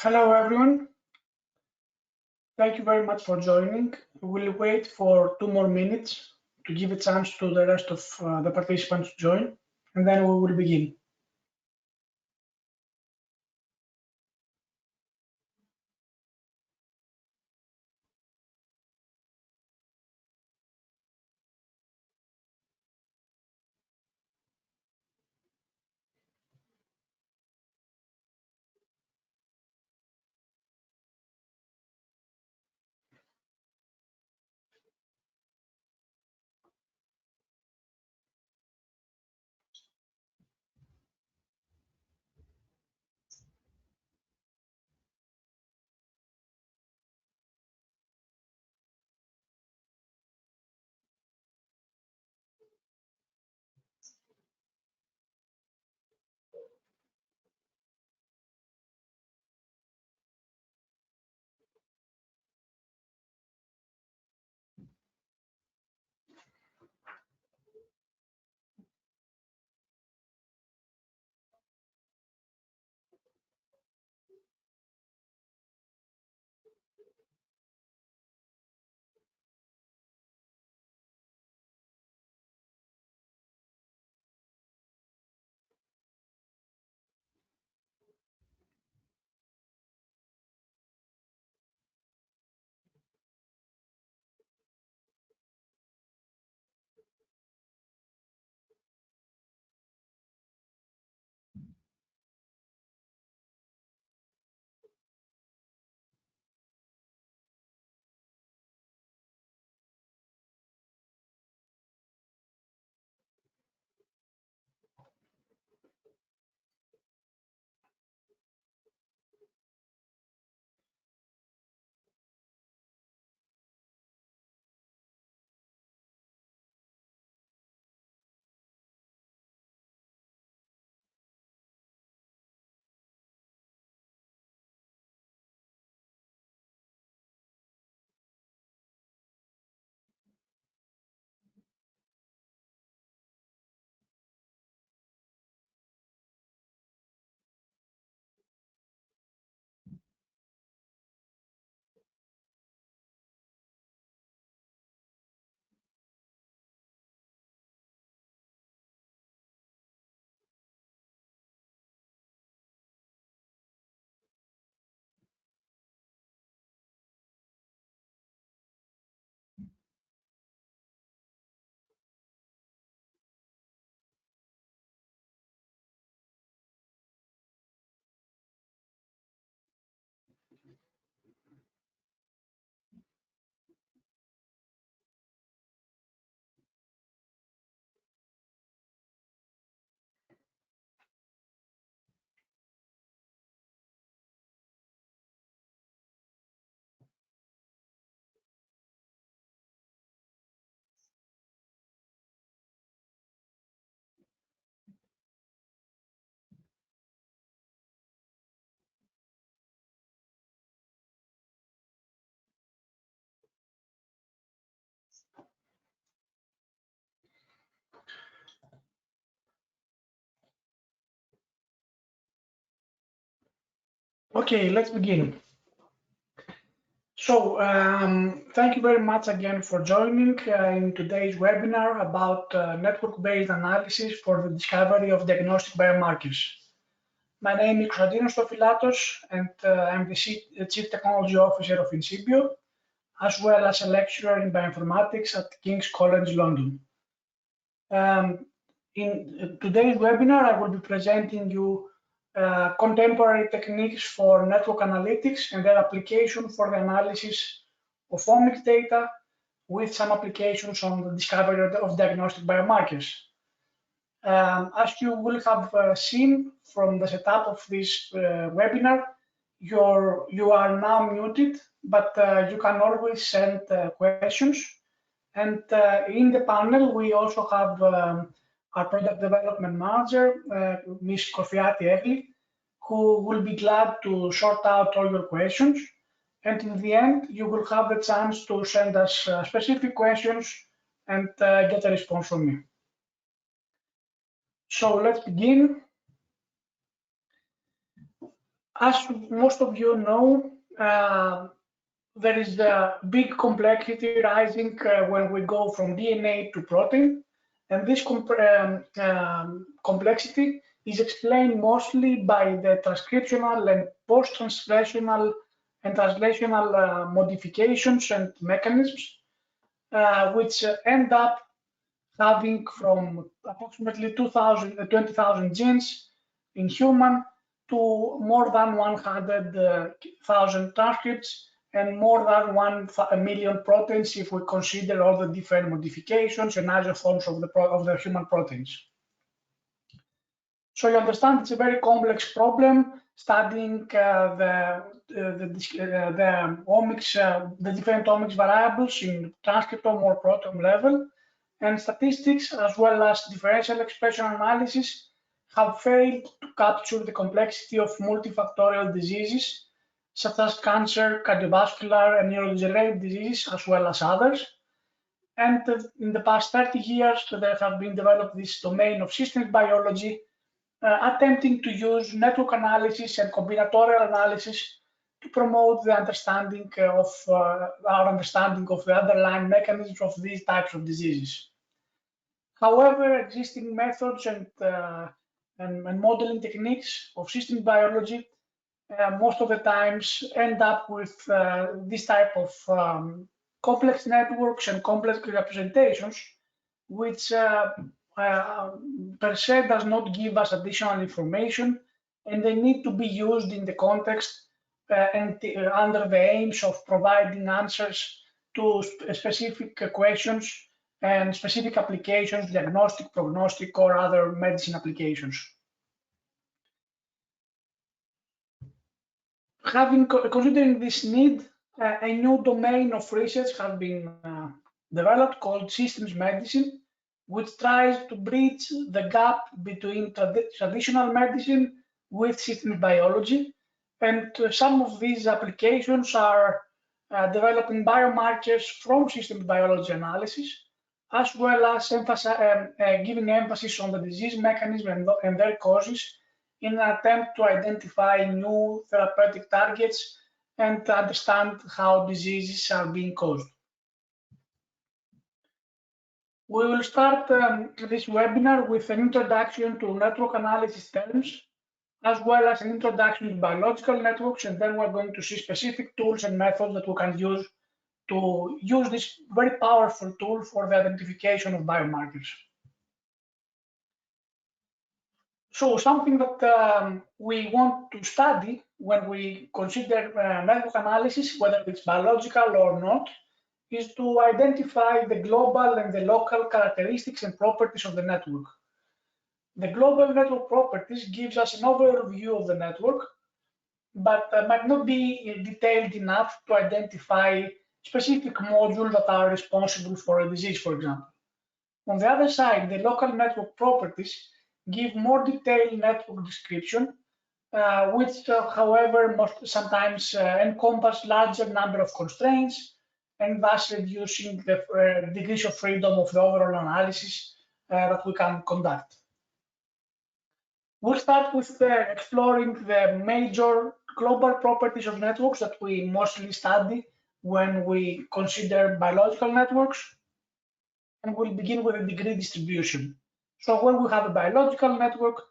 Hello, everyone. Thank you very much for joining. We'll wait for 2 more minutes to give a chance to the rest of the participants to join, and then we will begin. Okay, let's begin. So, thank you very much again for joining in today's webinar about network-based analysis for the discovery of diagnostic biomarkers. My name is Theofilatos, and I'm the Chief Technology Officer of InSyBio, as well as a lecturer in bioinformatics at King's College London. In today's webinar, I will be presenting you contemporary techniques for network analytics and their application for the analysis of omics data, with some applications on the discovery of diagnostic biomarkers. As you will have seen from the setup of this webinar, you are now muted, but you can always send questions. And in the panel, we also have our product development manager, Ms. Kofiati Egli, who will be glad to sort out all your questions. And in the end, you will have the chance to send us specific questions and get a response from me. So let's begin. As most of you know, there is a big complexity rising when we go from DNA to protein, and this complexity is explained mostly by the transcriptional and post-translational and translational modifications and mechanisms, which end up having from approximately 20,000 genes in human to more than 100,000 transcripts and more than 1 million proteins if we consider all the different modifications and isoforms of the human proteins. So you understand it's a very complex problem studying the omics, the different omics variables in transcriptome or proteome level, and statistics as well as differential expression analysis have failed to capture the complexity of multifactorial diseases such as cancer, cardiovascular, and neurodegenerative diseases, as well as others. And in the past 30 years, there have been developed this domain of systems biology, attempting to use network analysis and combinatorial analysis to promote the understanding of our understanding of the underlying mechanisms of these types of diseases. However, existing methods and modeling techniques of systems biology most of the times end up with this type of complex networks and complex representations, which per se does not give us additional information, and they need to be used in the context and under the aims of providing answers to specific questions and specific applications, diagnostic, prognostic, or other medicine applications. Considering this need, a new domain of research has been developed called systems medicine, which tries to bridge the gap between traditional medicine with systems biology. And some of these applications are developing biomarkers from systems biology analysis, as well as giving emphasis on the disease mechanism and their causes in an attempt to identify new therapeutic targets and to understand how diseases are being caused. We will start this webinar with an introduction to network analysis terms, as well as an introduction to biological networks, and then we're going to see specific tools and methods that we can use to use this very powerful tool for the identification of biomarkers. So something that we want to study when we consider network analysis, whether it's biological or not, is to identify the global and the local characteristics and properties of the network. The global network properties gives us an overview of the network, but might not be detailed enough to identify specific modules that are responsible for a disease, for example. On the other side, the local network properties give more detailed network description, which, however, sometimes encompass larger number of constraints, and thus reducing the degrees of freedom of the overall analysis that we can conduct. We'll start with exploring the major global properties of networks that we mostly study when we consider biological networks, and we'll begin with a degree distribution. So when we have a biological network,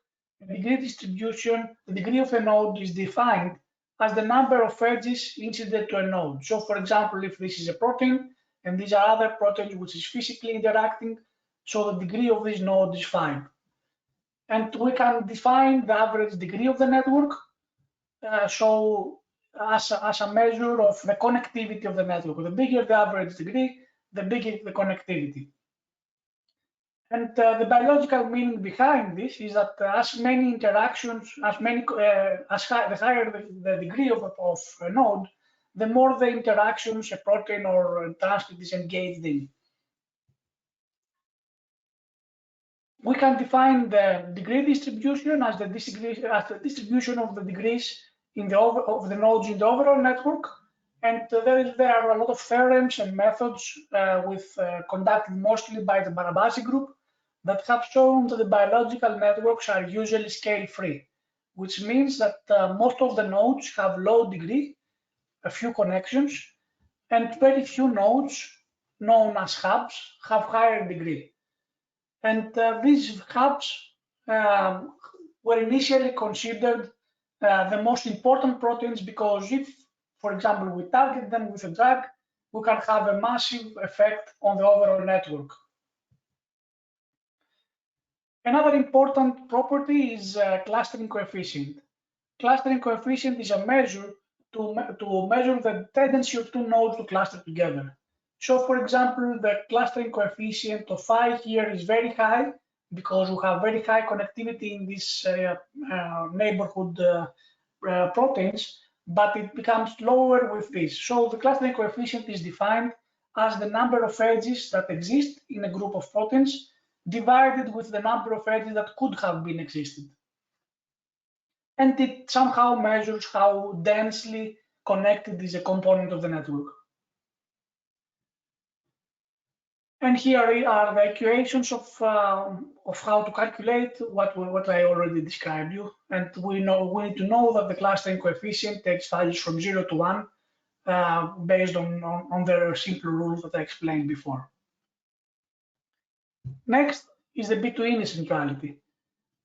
the degree distribution, the degree of a node is defined as the number of edges incident to a node. So for example, if this is a protein and these are other proteins which is physically interacting, so the degree of this node is 5. And we can define the average degree of the network so as a measure of the connectivity of the network. The bigger the average degree, the bigger the connectivity. And the biological meaning behind this is that as many interactions, the higher the degree of a node, the more the interactions a protein or a transcript is engaged in. We can define the degree distribution as the distribution of the degrees of the nodes in the overall network. And there are a lot of theorems and methods conducted mostly by the Barabasi group that have shown that the biological networks are usually scale-free, which means that most of the nodes have low degree, a few connections, and very few nodes, known as hubs, have higher degree. And these hubs were initially considered the most important proteins because if, for example, we target them with a drug, we can have a massive effect on the overall network. Another important property is clustering coefficient. Clustering coefficient is a measure to measure the tendency of two nodes to cluster together. So, for example, the clustering coefficient of phi here is very high because we have very high connectivity in this neighborhood proteins, but it becomes lower with this. So the clustering coefficient is defined as the number of edges that exist in a group of proteins divided with the number of edges that could have been existed. And it somehow measures how densely connected is a component of the network. And here are the equations of how to calculate what I already described you. And we need to know that the clustering coefficient takes values from 0 to 1 based on the simple rules that I explained before. Next is the B2 centrality.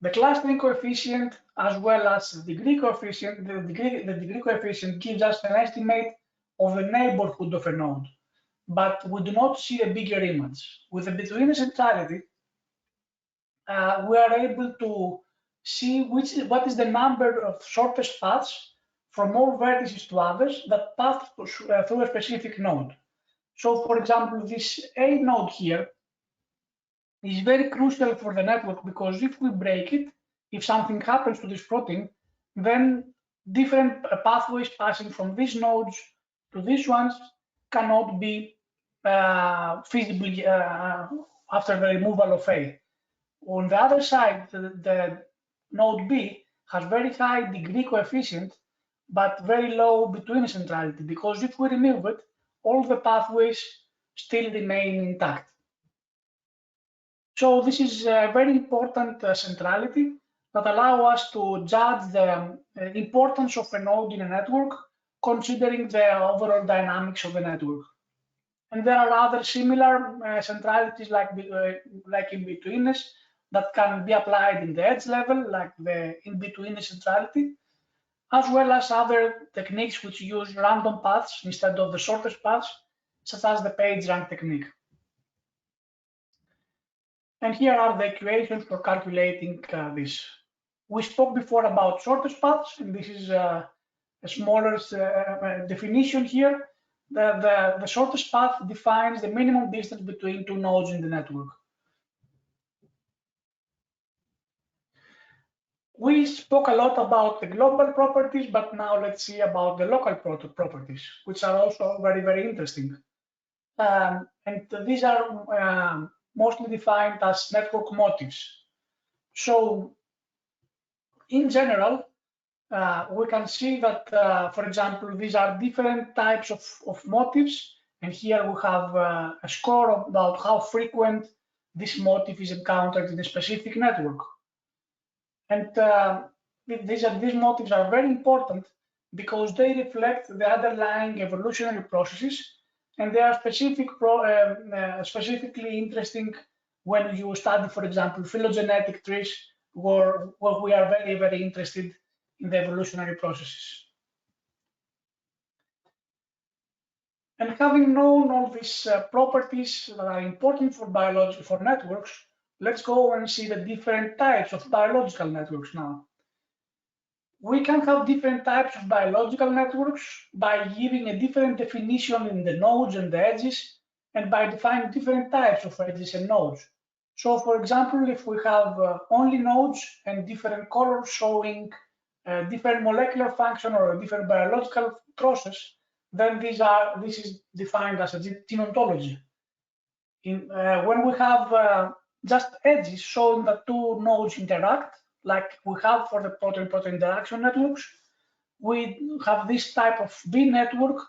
The clustering coefficient as well as the degree coefficient, the degree coefficient gives us an estimate of the neighborhood of a node, but we do not see a bigger image. With the B2 centrality, we are able to see what is the number of shortest paths from all vertices to others that pass through a specific node. So, for example, this A node here is very crucial for the network because if we break it, if something happens to this protein, then different pathways passing from these nodes to these ones cannot be feasible after the removal of A. On the other side, the node B has very high degree coefficient, but very low between centrality, because if we remove it, all the pathways still remain intact. So this is a very important centrality that allow us to judge the importance of a node in a network, considering the overall dynamics of the network. And there are other similar centralities like in-betweenness that can be applied in the edge level, like the in-between centrality, as well as other techniques which use random paths instead of the shortest paths, such as the PageRank technique. And here are the equations for calculating this. We spoke before about shortest paths, and this is a smaller definition here. The shortest path defines the minimum distance between two nodes in the network. We spoke a lot about the global properties, but now let's see about the local properties, which are also very, very interesting. And these are mostly defined as network motifs. So in general, we can see that, for example, these are different types of motifs. And here we have a score about how frequent this motif is encountered in a specific network. And these motifs are very important because they reflect the underlying evolutionary processes, and they are specifically interesting when you study, for example, phylogenetic trees, where we are very, very interested in the evolutionary processes. And having known all these properties that are important for biology, for networks, let's go and see the different types of biological networks now. We can have different types of biological networks by giving a different definition in the nodes and the edges, and by defining different types of edges and nodes. So, for example, if we have only nodes and different colors showing different molecular function or a different biological process, then this is defined as a gene ontology. When we have just edges showing that two nodes interact, like we have for the protein-protein interaction networks, we have this type of B network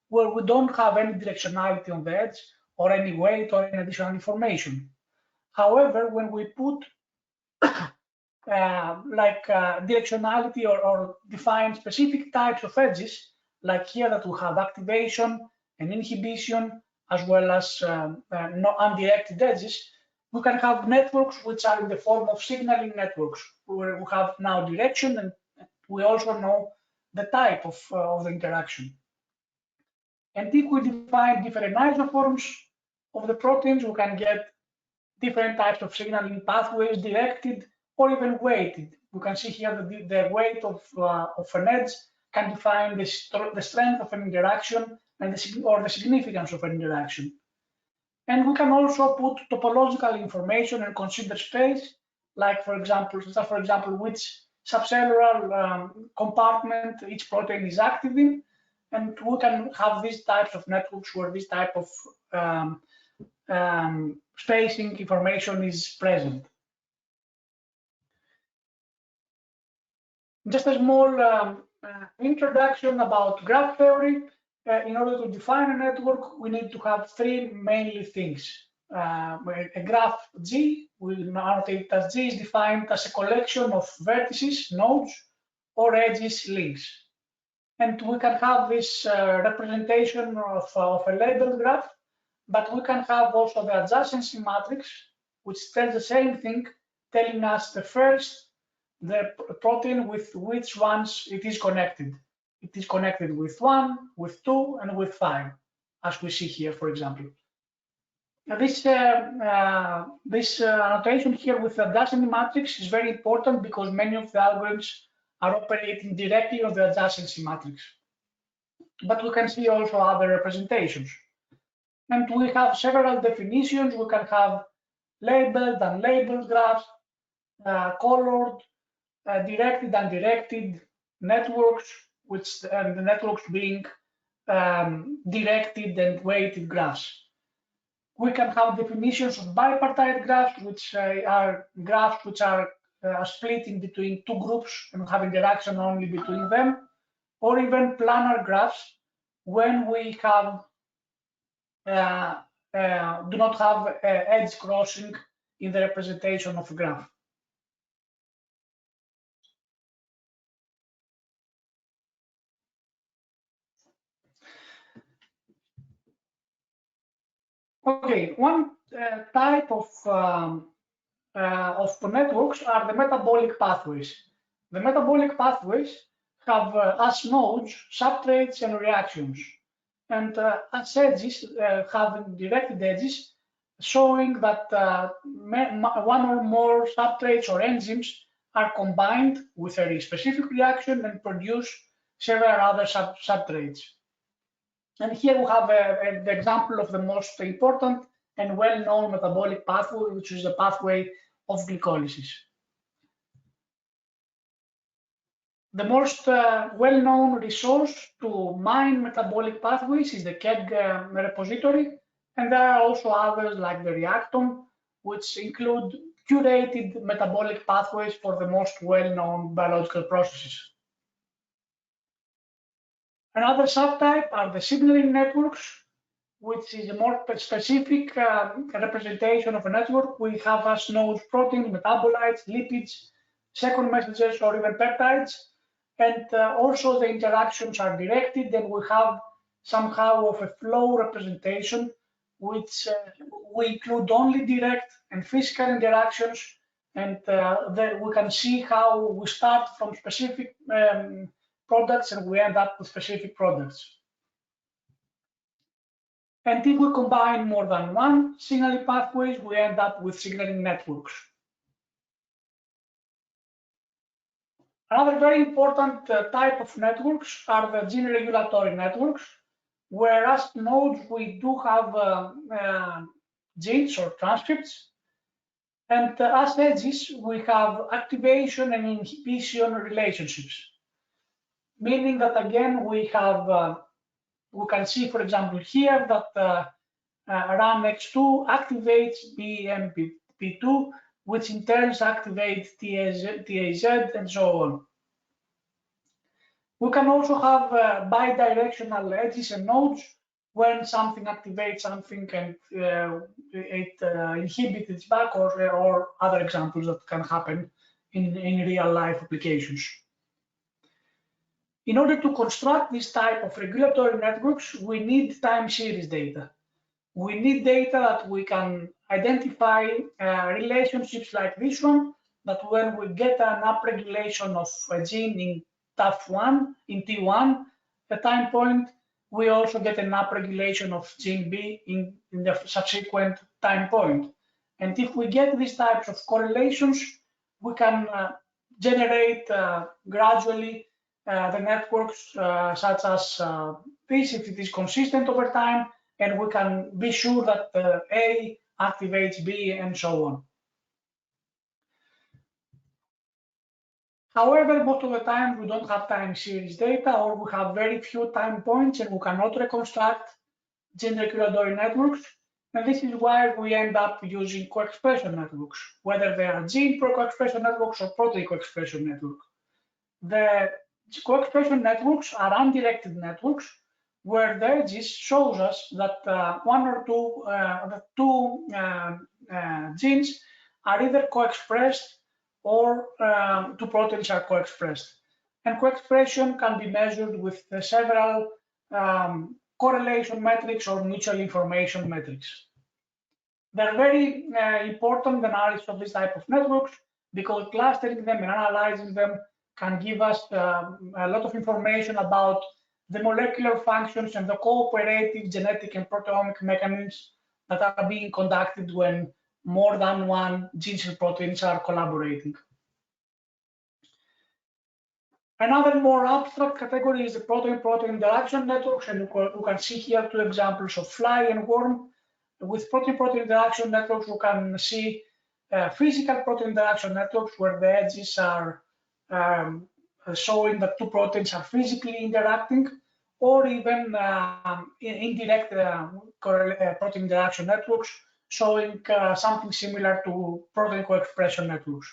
where we don't have any directionality on the edge or any weight or any additional information. However, when we put directionality or define specific types of edges, like here that we have activation and inhibition, as well as no undirected edges, we can have networks which are in the form of signaling networks, where we have now direction and we also know the type of the interaction. And if we define different isoforms of the proteins, we can get different types of signaling pathways, directed or even weighted. We can see here that the weight of an edge can define the strength of an interaction and the significance of an interaction. And we can also put topological information and consider space, like for example, which subcellular compartment each protein is active in, and we can have these types of networks where this type of spacing information is present. Just a small introduction about graph theory. In order to define a network, we need to have three mainly things. A graph G, we annotate as G, is defined as a collection of vertices, nodes, or edges, links. And we can have this representation of a labeled graph, but we can have also the adjacency matrix, which tells the same thing, telling us the protein with which ones it is connected. It is connected with 1, with 2, and with 5, as we see here, for example. Now this annotation here with the adjacency matrix is very important because many of the algorithms are operating directly on the adjacency matrix. But we can see also other representations. And we have several definitions. We can have labeled, unlabeled graphs, colored, directed, undirected networks, and the networks being directed and weighted graphs. We can have definitions of bipartite graphs, which are graphs which are splitting between two groups and have interaction only between them, or even planar graphs when we have do not have edge crossing in the representation of a graph. Okay, one type of networks are the metabolic pathways. The metabolic pathways have as nodes substrates and reactions, and as edges have directed edges, showing that one or more substrates or enzymes are combined with a specific reaction and produce several other substrates. And here we have the example of the most important and well-known metabolic pathway, which is the pathway of glycolysis. The most well-known resource to mine metabolic pathways is the KEGG repository, and there are also others like the Reactome, which include curated metabolic pathways for the most well-known biological processes. Another subtype are the signaling networks, which is a more specific representation of a network. We have as nodes proteins, metabolites, lipids, second messengers, or even peptides. And also the interactions are directed, and we have somehow of a flow representation, which we include only direct and physical interactions. And we can see how we start from specific products and we end up with specific products. And if we combine more than one signaling pathways, we end up with signaling networks. Another very important type of networks are the gene regulatory networks, where as nodes we do have genes or transcripts, and as edges we have activation and inhibition relationships, meaning that again we have we can see, for example, here that RAMX2 activates BMP2, which in turn activates TAZ and so on. We can also have bidirectional edges and nodes when something activates something and it inhibits its back, or other examples that can happen in real life applications. In order to construct this type of regulatory networks, we need time series data. We need data that we can identify relationships like this one, that when we get an upregulation of a gene in TAF1, in T1, the time point, we also get an upregulation of gene B in the subsequent time point. And if we get these types of correlations, we can generate gradually the networks such as this, if it is consistent over time, and we can be sure that A activates B and so on. However, most of the time we don't have time series data, or we have very few time points and we cannot reconstruct gene regulatory networks. And this is why we end up using co-expression networks, whether they are gene co-expression networks or protein co-expression networks. The co-expression networks are undirected networks where the edges shows us that one or two genes are either co-expressed or two proteins are co-expressed. And co-expression can be measured with several correlation metrics or mutual information metrics. They're very important analysis of this type of networks because clustering them and analyzing them can give us a lot of information about the molecular functions and the cooperative genetic and proteomic mechanisms that are being conducted when more than one genes and proteins are collaborating. Another more abstract category is the protein-protein interaction networks, and you can see here two examples of fly and worm. With protein-protein interaction networks, you can see physical protein interaction networks where the edges are showing that two proteins are physically interacting, or even indirect protein interaction networks showing something similar to protein co-expression networks.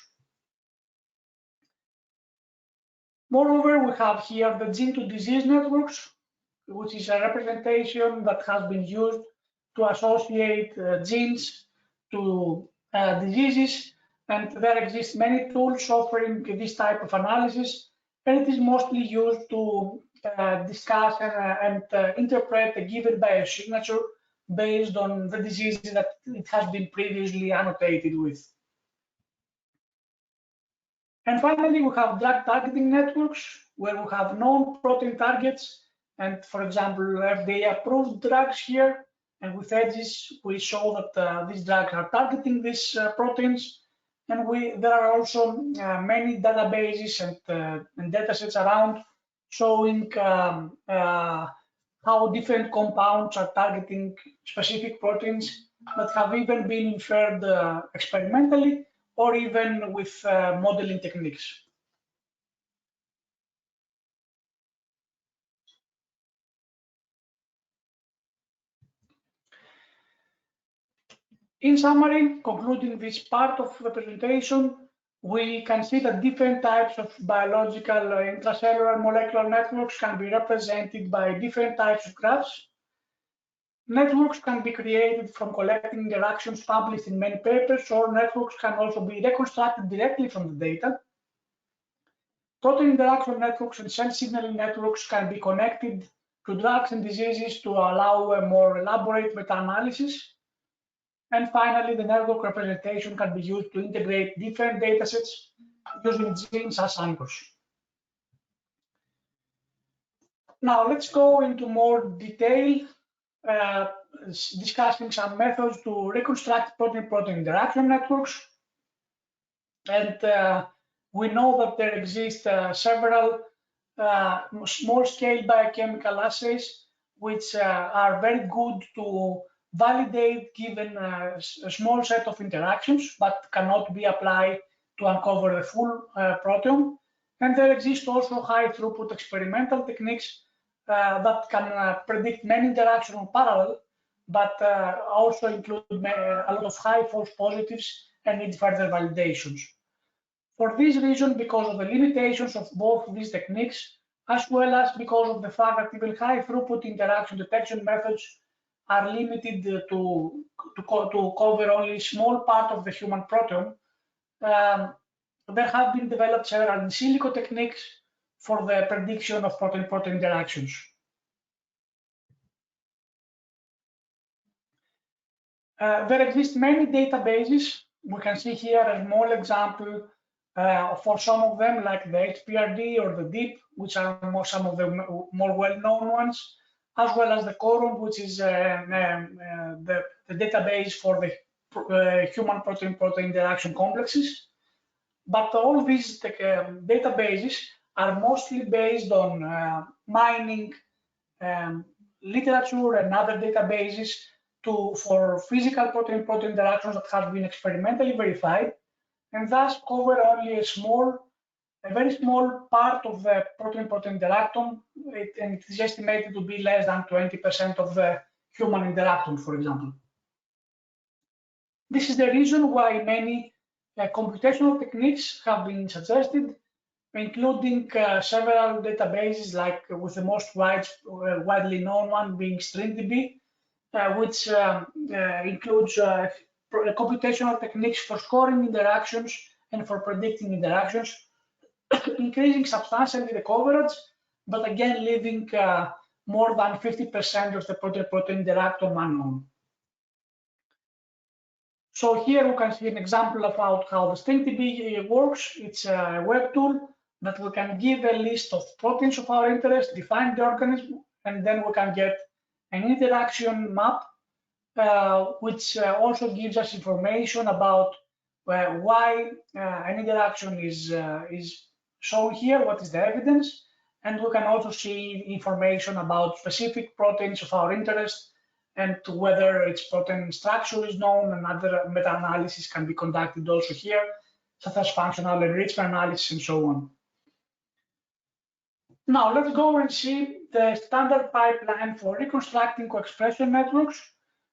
Moreover, we have here the gene-to-disease networks, which is a representation that has been used to associate genes to diseases, and there exist many tools offering this type of analysis, and it is mostly used to discuss and interpret a given biosignature based on the diseases that it has been previously annotated with. And finally, we have drug targeting networks where we have known protein targets, and for example, FDA-approved drugs here, and with edges, we show that these drugs are targeting these proteins. And there are also many databases and datasets around showing how different compounds are targeting specific proteins that have even been inferred experimentally or even with modeling techniques. In summary, concluding this part of the presentation, we can see that different types of biological intracellular molecular networks can be represented by different types of graphs. Networks can be created from collecting interactions published in many papers, or networks can also be reconstructed directly from the data. Protein interaction networks and cell signaling networks can be connected to drugs and diseases to allow a more elaborate meta-analysis. And finally, the network representation can be used to integrate different datasets using genes as anchors. Now, let's go into more detail, discussing some methods to reconstruct protein-protein interaction networks. And we know that there exist several small-scale biochemical assays which are very good to validate given a small set of interactions, but cannot be applied to uncover the full proteome. And there exist also high throughput experimental techniques that can predict many interactions in parallel, but also include a lot of high false positives and need further validations. For this reason, because of the limitations of both these techniques, as well as because of the fact that even high throughput interaction detection methods are limited to cover only a small part of the human proteome, there have been developed several in silico techniques for the prediction of protein-protein interactions. There exist many databases. We can see here a small example for some of them, like the HPRD or the DEEP, which are some of the more well-known ones, as well as the Corum, which is the database for the human protein-protein interaction complexes. But all these databases are mostly based on mining literature and other databases for physical protein-protein interactions that have been experimentally verified, and thus cover only a very small part of the protein-protein interaction, and it is estimated to be less than 20% of the human interaction, for example. This is the reason why many computational techniques have been suggested, including several databases, like with the most widely known one being StringDB, which includes computational techniques for scoring interactions and for predicting interactions, increasing substantially the coverage, but again leaving more than 50% of the protein-protein interaction unknown. So here we can see an example about how the StringDB works. It's a web tool that we can give a list of proteins of our interest, define the organism, and then we can get an interaction map, which also gives us information about why an interaction is shown here, what is the evidence, and we can also see information about specific proteins of our interest and whether its protein structure is known, and other meta-analysis can be conducted also here, such as functional enrichment analysis and so on. Now let's go and see the standard pipeline for reconstructing co-expression networks,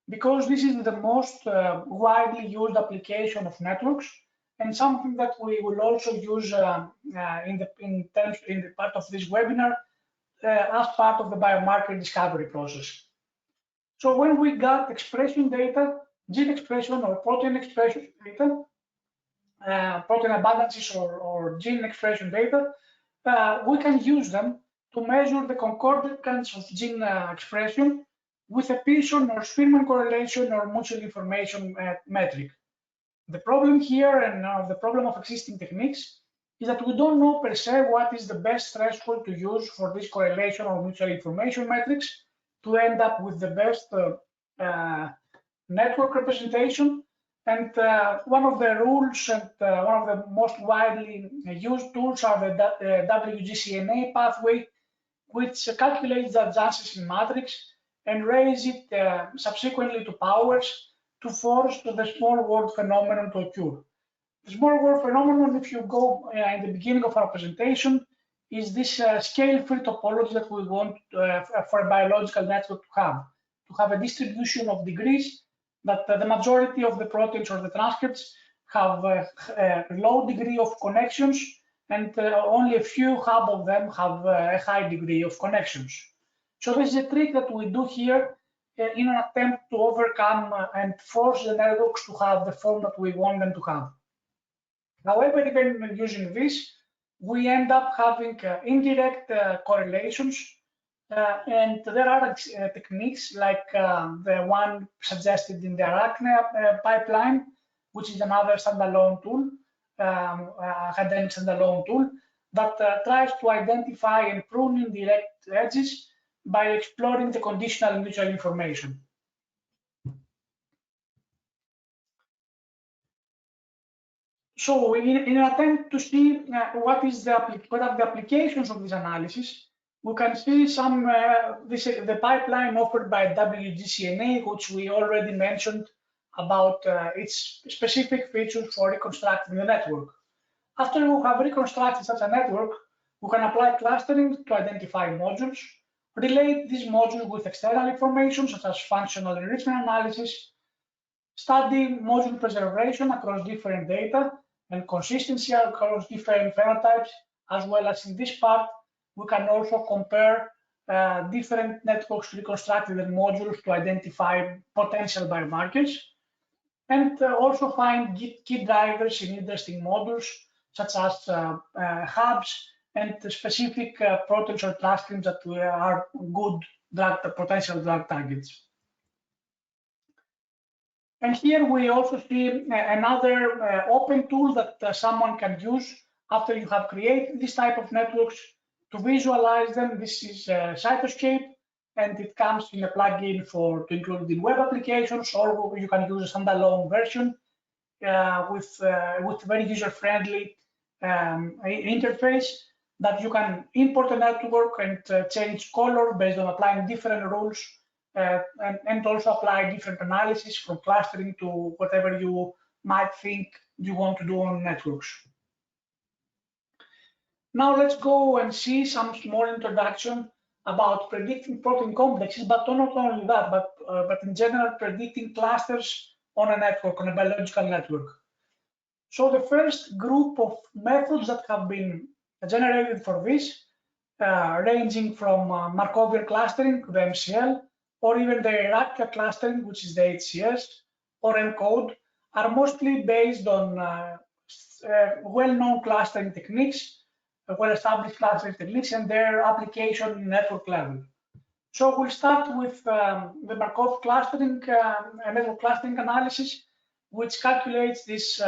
because this is the most widely used application of networks, and something that we will also use in the part of this webinar as part of the biomarker discovery process. So when we got expression data, gene expression or protein expression data, protein abundances or gene expression data, we can use them to measure the concordance of gene expression with a Pearson or Spearman correlation or mutual information metric. The problem here, and the problem of existing techniques, is that we don't know per se what is the best threshold to use for this correlation or mutual information metrics to end up with the best network representation. And one of the rules and one of the most widely used tools are the WGCNA pathway, which calculates the adjacency matrix and raise it subsequently to powers to force the small world phenomenon to occur. The small world phenomenon, if you go in the beginning of our presentation, is this scale-free topology that we want for a biological network to have a distribution of degrees, that the majority of the proteins or the transcripts have a low degree of connections, and only a few hub of them have a high degree of connections. So this is a trick that we do here in an attempt to overcome and force the networks to have the form that we want them to have. However, even when using this, we end up having indirect correlations, and there are techniques like the one suggested in the Arachne pipeline, which is another standalone tool, academic standalone tool, that tries to identify and prune indirect edges by exploring the conditional mutual information. So in an attempt to see what are the applications of this analysis, we can see the pipeline offered by WGCNA, which we already mentioned about its specific features for reconstructing the network. After we have reconstructed such a network, we can apply clustering to identify modules, relate these modules with external information such as functional enrichment analysis, study module preservation across different data and consistency across different phenotypes, as well as in this part, we can also compare different networks reconstructed modules to identify potential biomarkers, and also find key drivers in interesting modules, such as hubs and specific proteins or clusters that are good potential drug targets. And here we also see another open tool that someone can use after you have created this type of networks to visualize them. This is Cytoscape, and it comes in a plugin to include in web applications, or you can use a standalone version with very user-friendly interface that you can import a network and change color based on applying different rules. And also apply different analysis from clustering to whatever you might think you want to do on networks. Now let's go and see some small introduction about predicting protein complexes, but not only that, but in general predicting clusters on a network, on a biological network. So the first group of methods that have been generated for this, ranging from Markovian clustering, the MCL, or even the hierarchical clustering, which is the HCS, or ENCODE, are mostly based on well-known clustering techniques, well-established clustering techniques, and their application in network level. So we'll start with the Markov clustering, network clustering analysis, which calculates this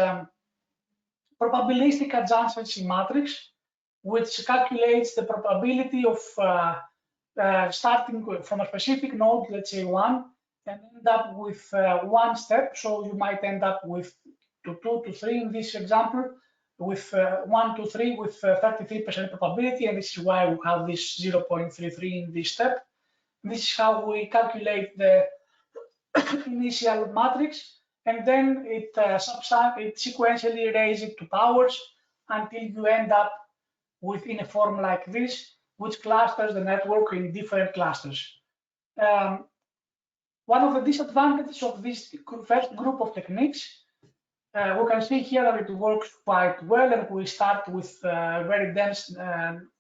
probabilistic adjacency matrix, which calculates the probability of starting from a specific node, let's say 1, and end up with one step. So you might end up with 2 to 3 in this example, with 1 to 3 with 33% probability, and this is why we have this 0.33 in this step. This is how we calculate the initial matrix, and then it sequentially raises it to powers until you end up within a form like this, which clusters the network in different clusters. One of the disadvantages of this first group of techniques, we can see here that it works quite well, and we start with a very dense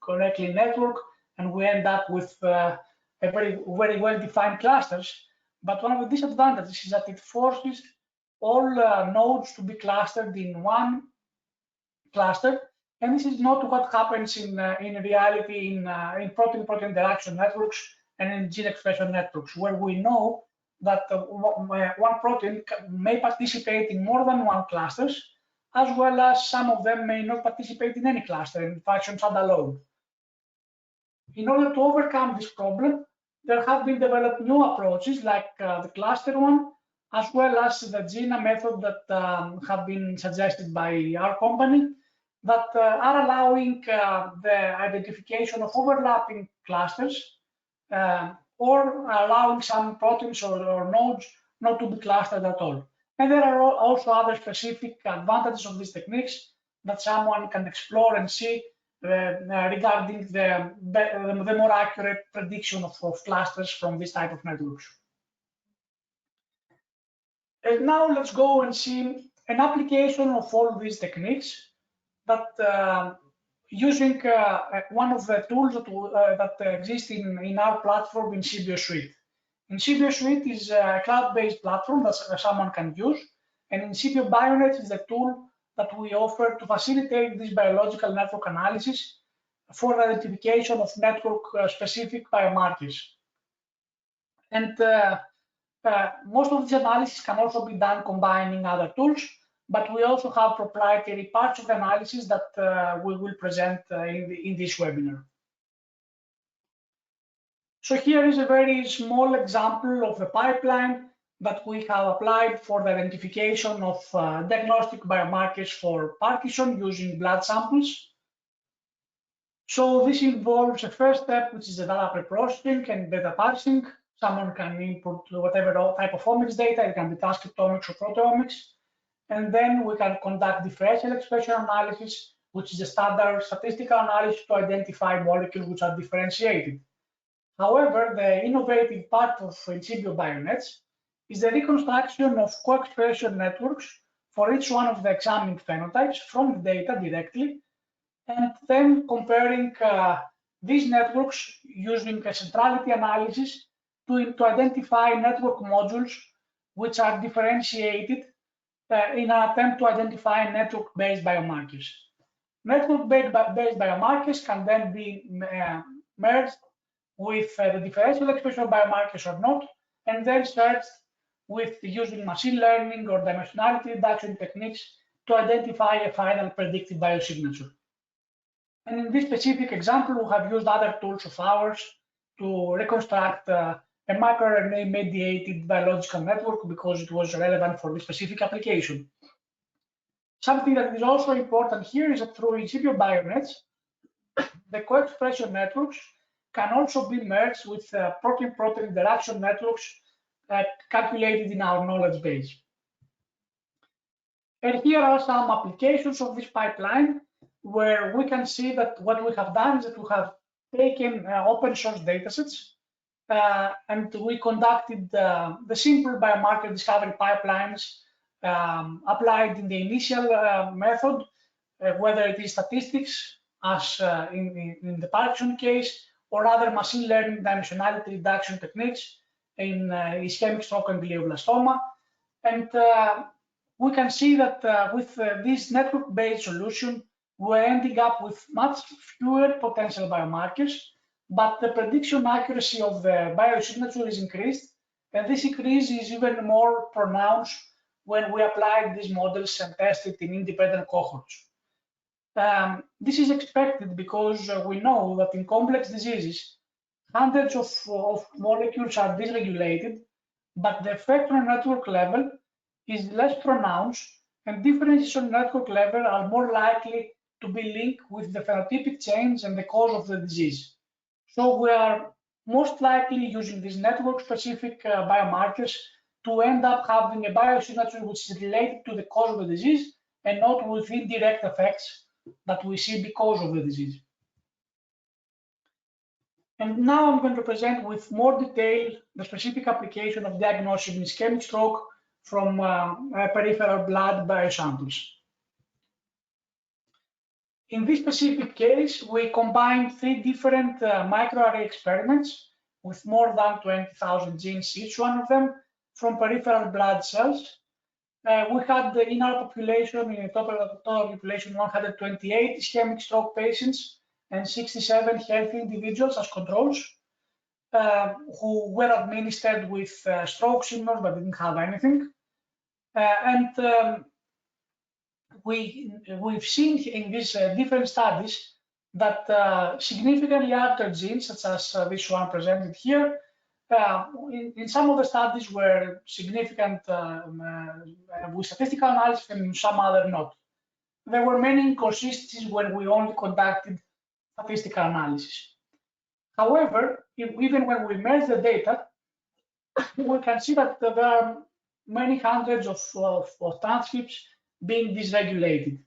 correctly network, and we end up with very well-defined clusters. But one of the disadvantages is that it forces all nodes to be clustered in one cluster, and this is not what happens in reality in protein-protein interaction networks and in gene expression networks, where we know that one protein may participate in more than one clusters, as well as some of them may not participate in any cluster and function standalone. In order to overcome this problem, there have been developed new approaches like the cluster one, as well as the GINA method that have been suggested by our company, that are allowing the identification of overlapping clusters or allowing some proteins or nodes not to be clustered at all. And there are also other specific advantages of these techniques that someone can explore and see regarding the more accurate prediction of clusters from this type of networks. And now let's go and see an application of all these techniques that using one of the tools that exist in our platform, InSyBio Suite. InSyBio Suite is a cloud-based platform that someone can use, and InSyBio BioNet is the tool that we offer to facilitate this biological network analysis for the identification of network-specific biomarkers. And most of this analysis can also be done combining other tools, but we also have proprietary parts of the analysis that we will present in this webinar. So here is a very small example of the pipeline that we have applied for the identification of diagnostic biomarkers for Parkinson using blood samples. So this involves a first step, which is the data preprocessing and data parsing. Someone can input whatever type of omics data, it can be transcriptomics or proteomics. And then we can conduct differential expression analysis, which is a standard statistical analysis to identify molecules which are differentiated. However, the innovative part of InSyBio BioNets is the reconstruction of co-expression networks for each one of the examined phenotypes from the data directly, and then comparing these networks using a centrality analysis to identify network modules which are differentiated in an attempt to identify network-based biomarkers. Network-based biomarkers can then be merged with the differential expression of biomarkers or not, and then searched with using machine learning or dimensionality reduction techniques to identify a final predictive biosignature. And in this specific example, we have used other tools of ours to reconstruct a microRNA-mediated biological network because it was relevant for this specific application. Something that is also important here is that through InSyBio bionets, the co-expression networks can also be merged with protein-protein interaction networks calculated in our knowledge base. And here are some applications of this pipeline where we can see that what we have done is that we have taken open source datasets and we conducted the simple biomarker discovery pipelines applied in the initial method, whether it is statistics as in the Parkinson case, or other machine learning dimensionality reduction techniques in ischemic stroke and glioblastoma. And we can see that with this network-based solution, we're ending up with much fewer potential biomarkers, but the prediction accuracy of the biosignature is increased, and this increase is even more pronounced when we apply these models and test it in independent cohorts. This is expected because we know that in complex diseases, hundreds of molecules are dysregulated, but the effect on network level is less pronounced, and differences on network level are more likely to be linked with the phenotypic change and the cause of the disease. So we are most likely using these network-specific biomarkers to end up having a biosignature which is related to the cause of the disease and not with indirect effects that we see because of the disease. And now I'm going to present with more detail the specific application of diagnostic in ischemic stroke from peripheral blood biosamples. In this specific case, we combined 3 different microarray experiments with more than 20,000 genes, each one of them, from peripheral blood cells. We had in our population, in the total population, 128 ischemic stroke patients and 67 healthy individuals as controls who were administered with stroke symptoms but didn't have anything. We've seen in these different studies that significantly altered genes, such as this one presented here, in some of the studies were significant with statistical analysis and in some other not. There were many inconsistencies when we only conducted statistical analysis. However, even when we merge the data, we can see that there are many hundreds of transcripts being dysregulated.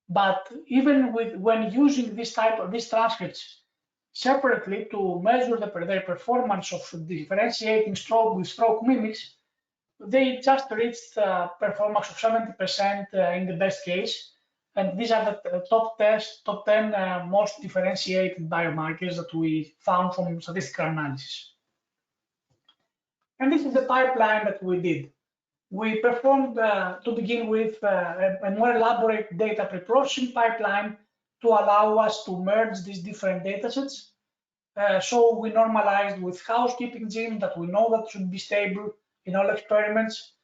But even when using this type of these transcripts separately to measure their performance of differentiating stroke with stroke mimics, they just reached performance of 70% in the best case. And these are the top 10 most differentiated biomarkers that we found from statistical analysis. And this is the pipeline that we did. We performed, to begin with, a more elaborate data preprocessing pipeline to allow us to merge these different datasets. So we normalized with housekeeping genes that we know that should be stable in all experiments.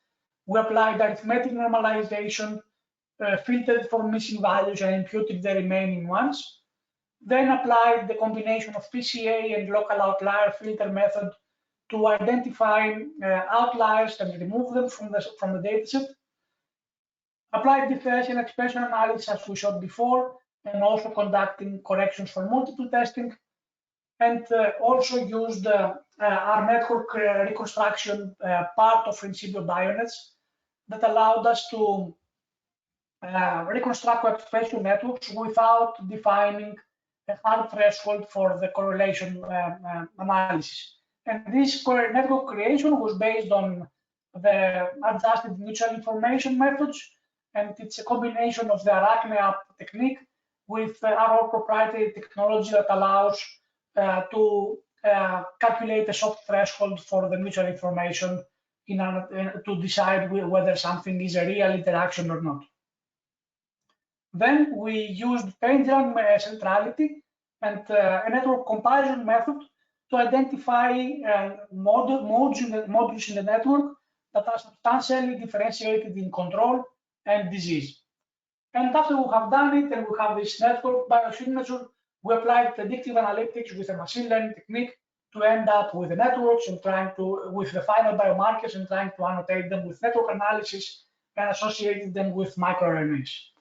We applied arithmetic normalization, filtered for missing values and imputed the remaining ones. Then applied the combination of PCA and local outlier filter method to identify outliers and remove them from the dataset. Applied differential expression analysis as we showed before, and also conducting corrections for multiple testing, and also used our network reconstruction part of InSyBio bionets that allowed us to reconstruct co-expression networks without defining a hard threshold for the correlation analysis. And this network creation was based on the adjusted mutual information methods, and it's a combination of the ArachneApp technique with our proprietary technology that allows to calculate a soft threshold for the mutual information to decide whether something is a real interaction or not. Then we used PageRank centrality and a network comparison method to identify modules in the network that are substantially differentiated in control and disease. And after we have done it and we have this network biosignature, we applied predictive analytics with a machine learning technique to end up with the networks and with the final biomarkers and trying to annotate them with network analysis and associated them with microRNAs.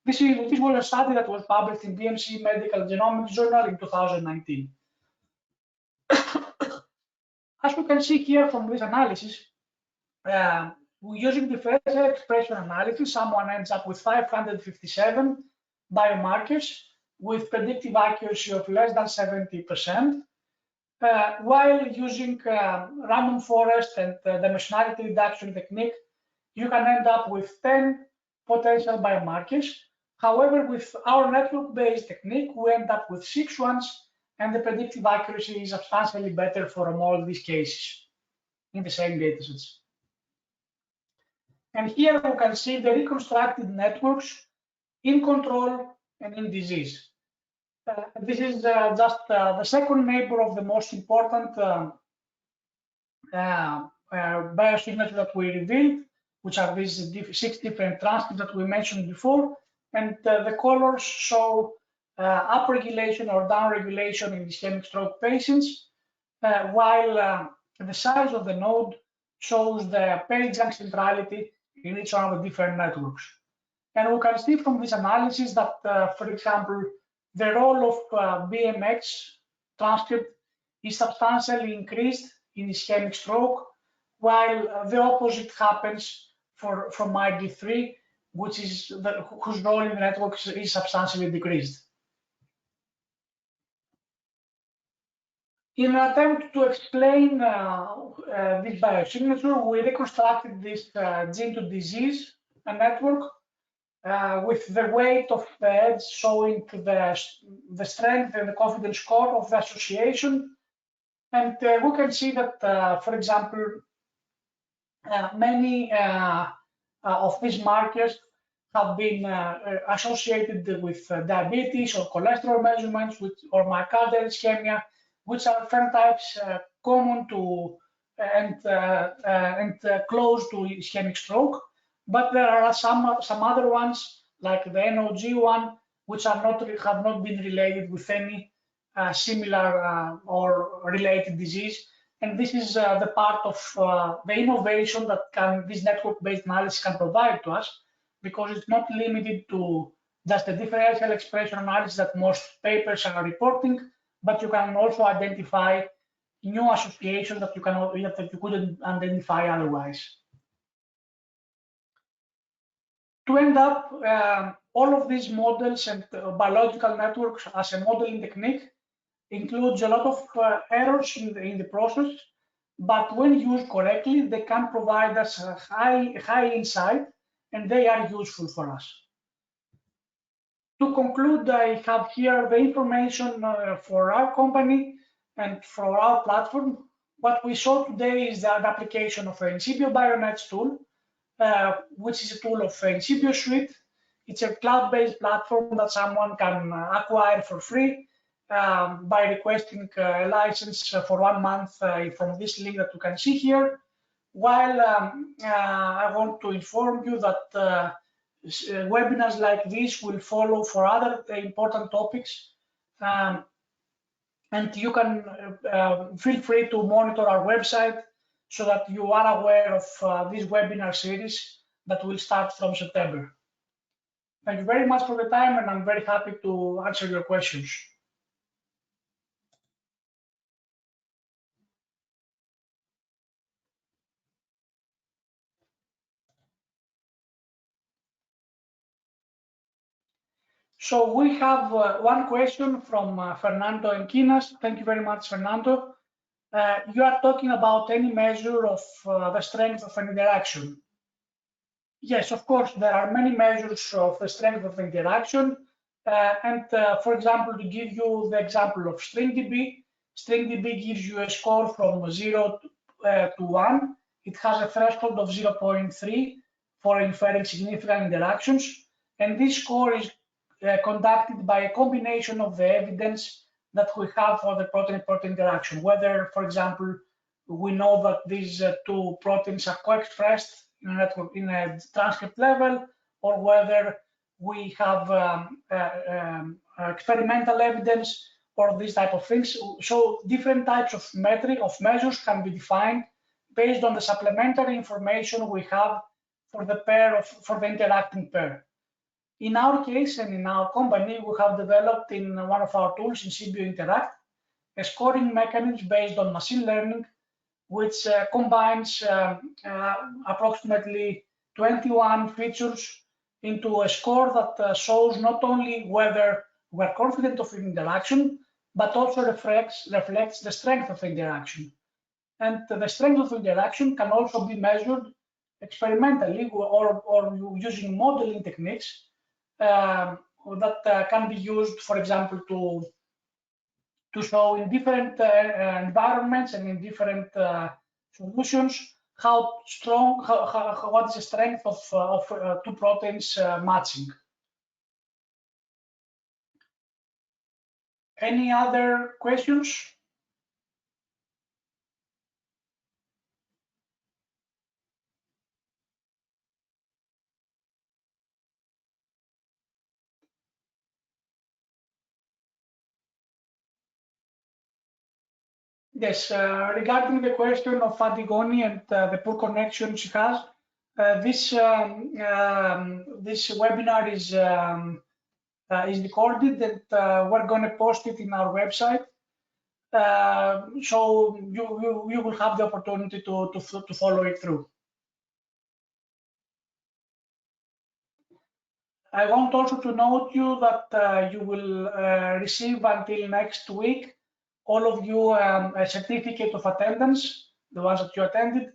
This was a study that was published in BMC Medical Genomics Journal in 2019. As you can see here from this analysis, using differential expression analysis, someone ends up with 557 biomarkers with predictive accuracy of less than 70%, while using random forest and the dimensionality reduction technique, you can end up with 10 potential biomarkers. However, with our network-based technique, we end up with 6 ones, and the predictive accuracy is substantially better for all these cases in the same datasets. And here we can see the reconstructed networks in control and in disease. This is just the second neighbor of the most important biosignature that we revealed, which are these 6 different transcripts that we mentioned before. And the colors show upregulation or downregulation in ischemic stroke patients, while the size of the node shows the PageRank centrality in each one of the different networks. And we can see from this analysis that, for example, the role of BMX transcript is substantially increased in ischemic stroke, while the opposite happens from ID3, which is whose role in the network is substantially decreased. In an attempt to explain this biosignature, we reconstructed this gene to disease network with the weight of the edge showing the strength and the confidence score of the association. And we can see that, for example, many of these markers have been associated with diabetes or cholesterol measurements or myocardial ischemia, which are phenotypes common to and close to ischemic stroke. But there are some other ones, like the NOG one, which have not been related with any similar or related disease. And this is the part of the innovation that this network-based analysis can provide to us, because it's not limited to just the differential expression analysis that most papers are reporting, but you can also identify new associations that you couldn't identify otherwise. To end up, all of these models and biological networks as a modeling technique includes a lot of errors in the process, but when used correctly, they can provide us high insight, and they are useful for us. To conclude, I have here the information for our company and for our platform. What we saw today is the application of an InSyBio BioNets tool, which is a tool of InSyBio Suite. It's a cloud-based platform that someone can acquire for free by requesting a license for 1 month from this link that you can see here. While I want to inform you that webinars like this will follow for other important topics, and you can feel free to monitor our website so that you are aware of this webinar series that will start from September. Thank you very much for the time, and I'm very happy to answer your questions. So we have one question from Fernando Enquinas. Thank you very much, Fernando. You are talking about any measure of the strength of an interaction. Yes, of course, there are many measures of the strength of the interaction. For example, to give you the example of StringDB, StringDB gives you a score from 0 to 1. It has a threshold of 0.3 for inferring significant interactions. And this score is conducted by a combination of the evidence that we have for the protein-protein interaction, whether, for example, we know that these two proteins are co-expressed in a transcript level, or whether we have experimental evidence or these type of things. So different types of measures can be defined based on the supplementary information we have for the interacting pair. In our case and in our company, we have developed in one of our tools, InSyBio Interact, a scoring mechanism based on machine learning, which combines approximately 21 features into a score that shows not only whether we're confident of interaction, but also reflects the strength of the interaction. And the strength of the interaction can also be measured experimentally or using modeling techniques that can be used, for example, to show in different environments and in different solutions how strong, what is the strength of two proteins matching. Any other questions? Yes, regarding the question of Antigone and the poor connection she has, this webinar is recorded, and we're going to post it in our website. So you will have the opportunity to follow it through. I want also to note you that you will receive until next week, all of you, a certificate of attendance, the ones that you attended,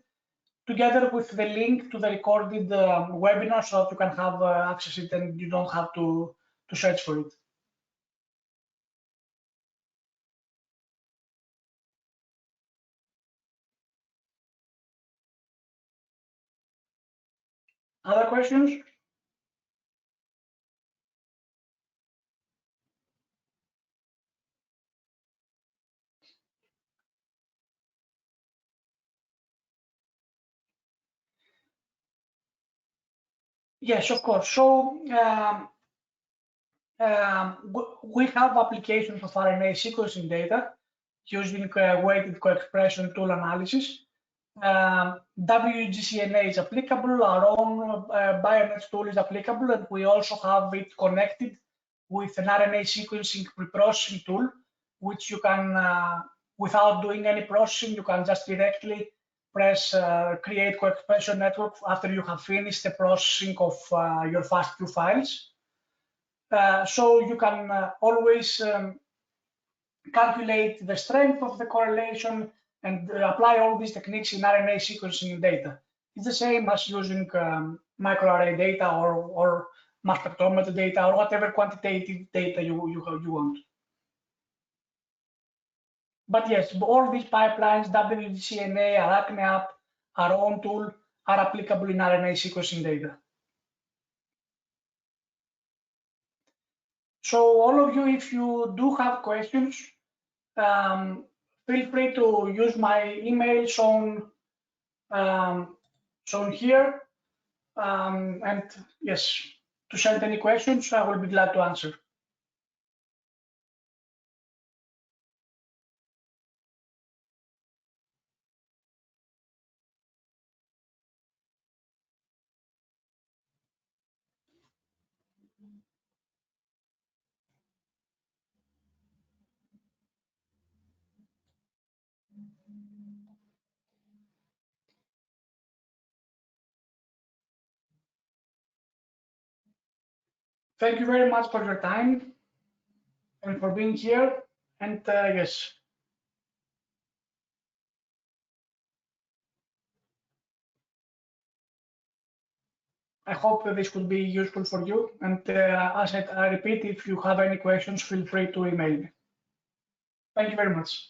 together with the link to the recorded webinar, so that you can have access it and you don't have to search for it. Other questions? Yes, of course. So we have applications of RNA sequencing data using weighted co-expression tool analysis. WGCNA is applicable, our own BioNet tool is applicable, and we also have it connected with an RNA sequencing pre-processing tool, which you can, without doing any processing, you can just directly press create co-expression network after you have finished the processing of your FASTQ files. So you can always calculate the strength of the correlation and apply all these techniques in RNA sequencing data. It's the same as using microarray data or mass spectrometer data or whatever quantitative data you want. But yes, all these pipelines, WGCNA, ArachneApp, our own tool, are applicable in RNA sequencing data. So all of you, if you do have questions, feel free to use my email shown here, and yes, to send any questions, I will be glad to answer. Thank you very much for your time and for being here. And yes, I hope that this could be useful for you. And as I repeat, if you have any questions, feel free to email me. Thank you very much.